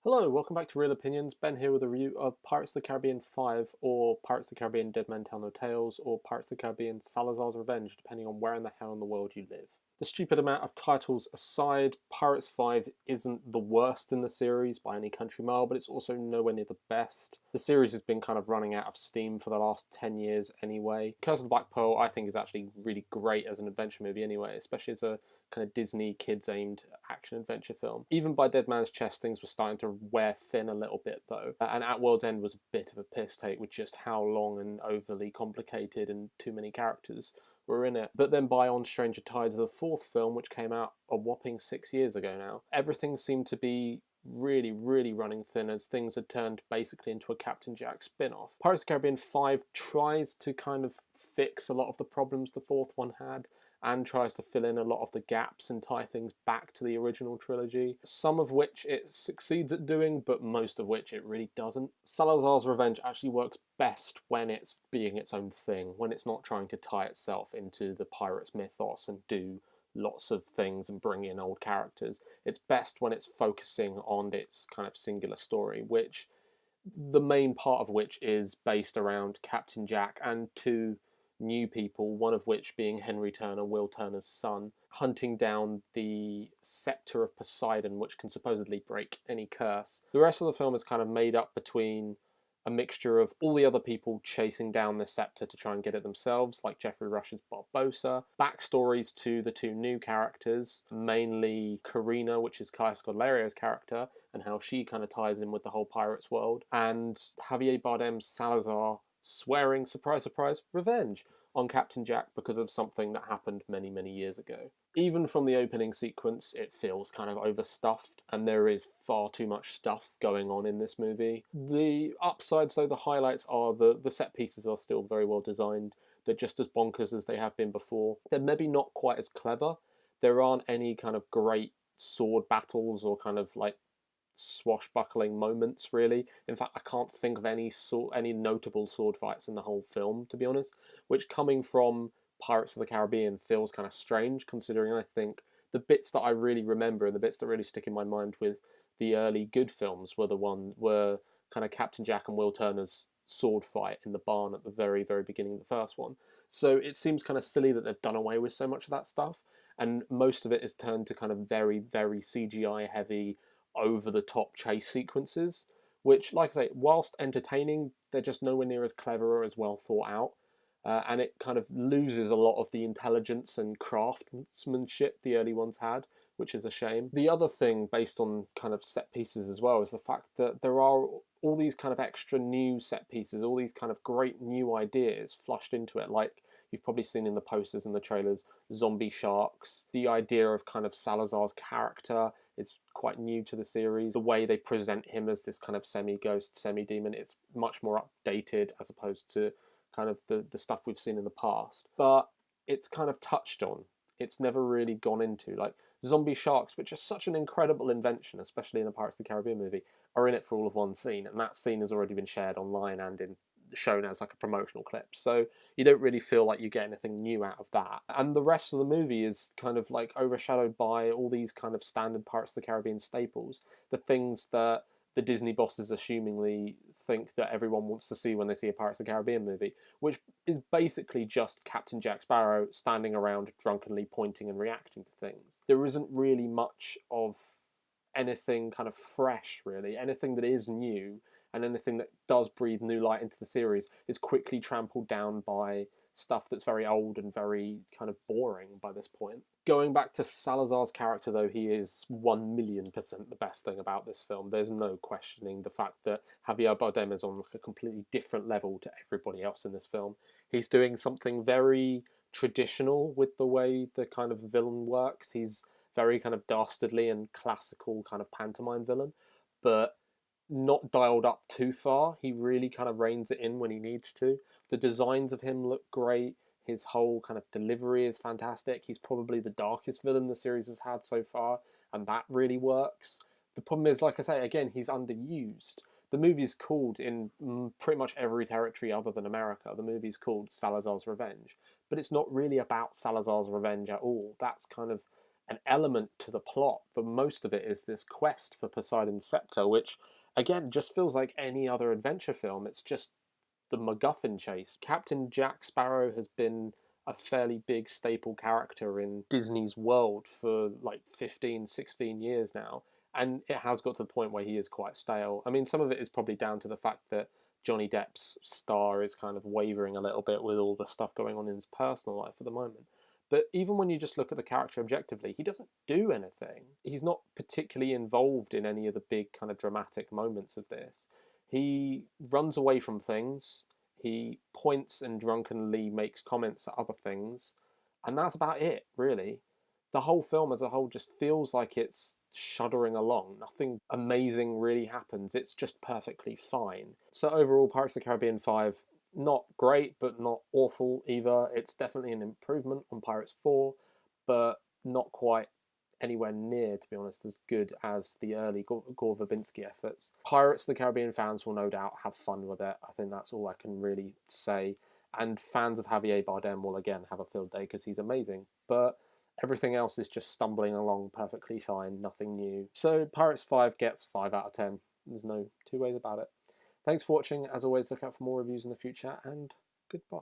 Hello, welcome back to Real Opinions. Ben here with a review of Pirates of the Caribbean 5, or Pirates of the Caribbean Dead Men Tell No Tales, or Pirates of the Caribbean Salazar's Revenge, depending on where in the hell in the world you live. The stupid amount of titles aside, Pirates 5 isn't the worst in the series by any country mile, but it's also nowhere near the best. The series has been kind of running out of steam for the last 10 years anyway. Curse of the Black Pearl, I think, is actually really great as an adventure movie anyway, especially as a kind of Disney kids-aimed action-adventure film. Even by Dead Man's Chest, things were starting to wear thin a little bit, though. And At World's End was a bit of a piss take with just how long and overly complicated and too many characters were in it. But then by On Stranger Tides, the fourth film, which came out a whopping 6 years ago now, everything seemed to be really running thin as things had turned basically into a Captain Jack spin-off. Pirates of the Caribbean 5 tries to kind of fix a lot of the problems the fourth one had, and tries to fill in a lot of the gaps and tie things back to the original trilogy, some of which it succeeds at doing, but most of which it really doesn't. Salazar's Revenge actually works best when it's being its own thing, when it's not trying to tie itself into the pirates' mythos and do lots of things and bring in old characters. It's best when it's focusing on its kind of singular story, which the main part of which is based around Captain Jack and two new people, one of which being Henry Turner, Will Turner's son, hunting down the scepter of Poseidon, which can supposedly break any curse. The rest of the film is kind of made up between a mixture of all the other people chasing down the scepter to try and get it themselves, like Geoffrey Rush's Barbossa, backstories to the two new characters, mainly Karina, which is Kaya Scodlaria's character, and how she kind of ties in with the whole pirates world, and Javier Bardem's Salazar swearing, surprise, surprise, revenge on Captain Jack because of something that happened many years ago. Even from the opening sequence, it feels kind of overstuffed, and there is far too much stuff going on in this movie. The upsides, though, the highlights are the set pieces are still very well designed. They're just as bonkers as they have been before. They're maybe not quite as clever. There aren't any kind of great sword battles or kind of like swashbuckling moments, really. In fact, I can't think of any notable sword fights in the whole film, to be honest, which, coming from Pirates of the Caribbean, feels kind of strange, considering I think the bits that I really remember and the bits that really stick in my mind with the early good films were kind of Captain Jack and Will Turner's sword fight in the barn at the very beginning of the first one. So it seems kind of silly that they've done away with so much of that stuff, and most of it is turned to kind of very CGI heavy, over the top chase sequences, which, like I say, whilst entertaining, they're just nowhere near as clever or as well thought out. And it kind of loses a lot of the intelligence and craftsmanship the early ones had, which is a shame. The other thing, based on kind of set pieces as well, is the fact that there are all these kind of extra new set pieces, all these kind of great new ideas flushed into it, like you've probably seen in the posters and the trailers, zombie sharks. The idea of kind of Salazar's character is quite new to the series. The way they present him as this kind of semi-ghost, semi-demon, it's much more updated as opposed to kind of the stuff we've seen in the past. But it's kind of touched on. It's never really gone into. Like, zombie sharks, which are such an incredible invention, especially in a Pirates of the Caribbean movie, are in it for all of one scene, and that scene has already been shared online and shown as like a promotional clip. So you don't really feel like you get anything new out of that. And the rest of the movie is kind of like overshadowed by all these kind of standard Pirates of the Caribbean staples, the things that the Disney bosses assumingly think that everyone wants to see when they see a Pirates of the Caribbean movie, which is basically just Captain Jack Sparrow standing around drunkenly pointing and reacting to things. There isn't really much of anything kind of fresh, really. Anything that is new and anything that does breathe new light into the series is quickly trampled down by stuff that's very old and very kind of boring by this point. Going back to Salazar's character, though, he is 1,000,000% the best thing about this film. There's no questioning the fact that Javier Bardem is on like a completely different level to everybody else in this film. He's doing something very traditional with the way the kind of villain works. He's very kind of dastardly and classical kind of pantomime villain, but not dialed up too far. He really kind of reins it in when he needs to. The designs of him look great. His whole kind of delivery is fantastic. He's probably the darkest villain the series has had so far, and that really works. The problem is, like I say, again, he's underused. The movie's called, in pretty much every territory other than America, the movie's called Salazar's Revenge. But it's not really about Salazar's revenge at all. That's kind of an element to the plot. But most of it is this quest for Poseidon's scepter, which again just feels like any other adventure film. It's just the MacGuffin chase. Captain Jack Sparrow has been a fairly big staple character in Disney's world for like 15, 16 years now. And it has got to the point where he is quite stale. I mean, some of it is probably down to the fact that Johnny Depp's star is kind of wavering a little bit with all the stuff going on in his personal life at the moment. But even when you just look at the character objectively, he doesn't do anything. He's not particularly involved in any of the big kind of dramatic moments of this. He runs away from things. He points and drunkenly makes comments at other things. And that's about it, really. The whole film as a whole just feels like it's shuddering along. Nothing amazing really happens. It's just perfectly fine. So overall, Pirates of the Caribbean 5, not great, but not awful either. It's definitely an improvement on Pirates 4, but not quite anywhere near, to be honest, as good as the early Gore Verbinski efforts. Pirates of the Caribbean fans will no doubt have fun with it. I think that's all I can really say. And fans of Javier Bardem will again have a field day because he's amazing. But everything else is just stumbling along perfectly fine, nothing new. So Pirates 5 gets 5 out of 10. There's no two ways about it. Thanks for watching. As always, look out for more reviews in the future, and goodbye.